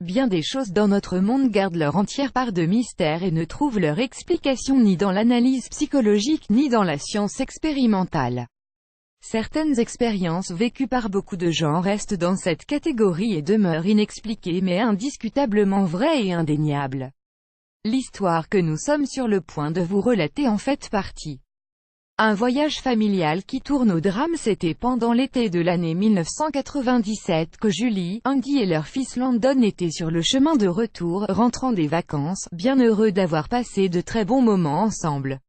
Bien des choses dans notre monde gardent leur entière part de mystère et ne trouvent leur explication ni dans l'analyse psychologique ni dans la science expérimentale. Certaines expériences vécues par beaucoup de gens restent dans cette catégorie et demeurent inexpliquées mais indiscutablement vraies et indéniables. L'histoire que nous sommes sur le point de vous relater en fait partie. Un voyage familial qui tourne au drame. C'était pendant l'été de l'année 1997 que Julie, Andy et leur fils Landon étaient sur le chemin de retour, rentrant des vacances, bien heureux d'avoir passé de très bons moments ensemble.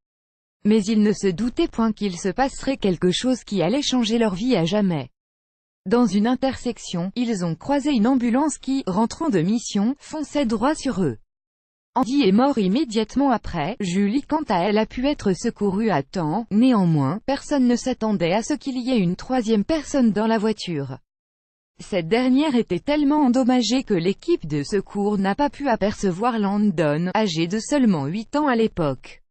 Mais ils ne se doutaient point qu'il se passerait quelque chose qui allait changer leur vie à jamais. Dans une intersection, ils ont croisé une ambulance qui, rentrant de mission, fonçait droit sur eux. Andy est mort immédiatement après. Julie quant à elle a pu être secourue à temps. Néanmoins, personne ne s'attendait à ce qu'il y ait une troisième personne dans la voiture. Cette dernière était tellement endommagée que l'équipe de secours n'a pas pu apercevoir Landon, âgé de seulement 8 ans à l'époque.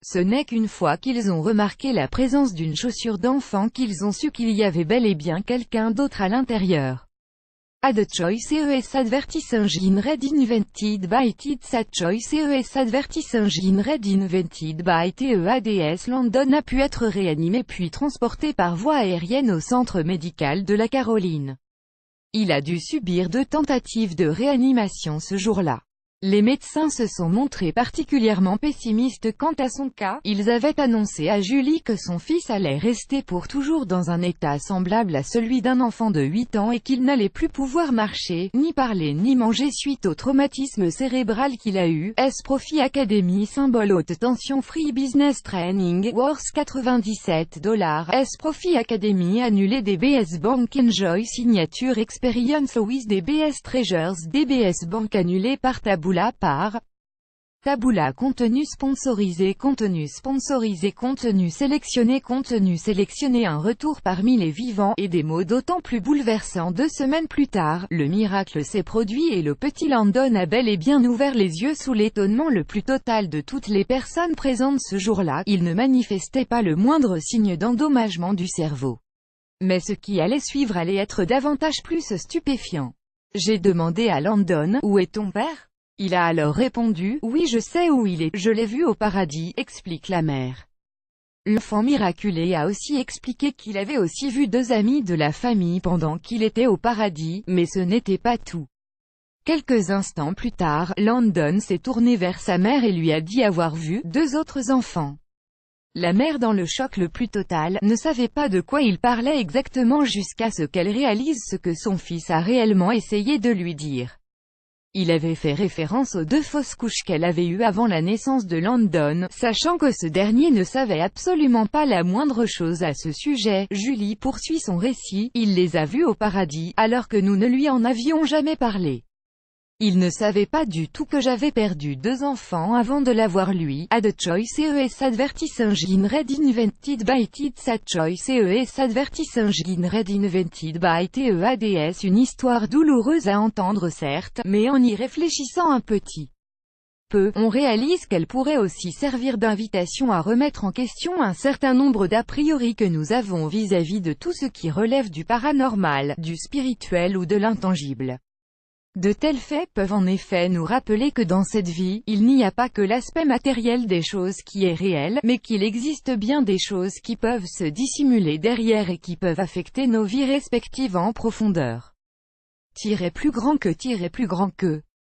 Ce n'est qu'une fois qu'ils ont remarqué la présence d'une chaussure d'enfant qu'ils ont su qu'il y avait bel et bien quelqu'un d'autre à l'intérieur. Ad choice ES advertis engine red invented by TEADS. Ad choice ES advertis engine red invented by TEADS. Landon a pu être réanimé puis transporté par voie aérienne au centre médical de la Caroline. Il a dû subir 2 tentatives de réanimation ce jour-là. Les médecins se sont montrés particulièrement pessimistes quant à son cas. Ils avaient annoncé à Julie que son fils allait rester pour toujours dans un état semblable à celui d'un enfant de 8 ans et qu'il n'allait plus pouvoir marcher, ni parler ni manger suite au traumatisme cérébral qu'il a eu. S-Profi Academy symbole haute tension Free Business Training Wars $97. S-Profi Academy annulé. DBS Bank Enjoy Signature Experience with DBS Treasures. DBS Bank annulé par Taboola. Taboola. Contenu sponsorisé, contenu sélectionné, contenu sélectionné. Un retour parmi les vivants, et des mots d'autant plus bouleversants. 2 semaines plus tard, le miracle s'est produit et le petit Landon a bel et bien ouvert les yeux sous l'étonnement le plus total de toutes les personnes présentes ce jour-là. Il ne manifestait pas le moindre signe d'endommagement du cerveau. Mais ce qui allait suivre allait être davantage plus stupéfiant. J'ai demandé à Landon, « Où est ton père ?» Il a alors répondu, « Oui, je sais où il est, je l'ai vu au paradis », explique la mère. L'enfant miraculé a aussi expliqué qu'il avait aussi vu 2 amis de la famille pendant qu'il était au paradis, mais ce n'était pas tout. Quelques instants plus tard, Landon s'est tourné vers sa mère et lui a dit avoir vu 2 autres enfants. La mère, dans le choc le plus total, ne savait pas de quoi il parlait exactement jusqu'à ce qu'elle réalise ce que son fils a réellement essayé de lui dire. Il avait fait référence aux 2 fausses couches qu'elle avait eues avant la naissance de Landon, sachant que ce dernier ne savait absolument pas la moindre chose à ce sujet. Julie poursuit son récit, « Il les a vus au paradis, alors que nous ne lui en avions jamais parlé. Il ne savait pas du tout que j'avais perdu 2 enfants avant de l'avoir lui. Ad choice ES advertis engine red invented by TEADS. Ad choice ES advertis engine red invented by TEADS. Une histoire douloureuse à entendre certes, mais en y réfléchissant un petit peu, on réalise qu'elle pourrait aussi servir d'invitation à remettre en question un certain nombre d'a priori que nous avons vis-à-vis de tout ce qui relève du paranormal, du spirituel ou de l'intangible. De tels faits peuvent en effet nous rappeler que dans cette vie, il n'y a pas que l'aspect matériel des choses qui est réel, mais qu'il existe bien des choses qui peuvent se dissimuler derrière et qui peuvent affecter nos vies respectives en profondeur. Plus grand que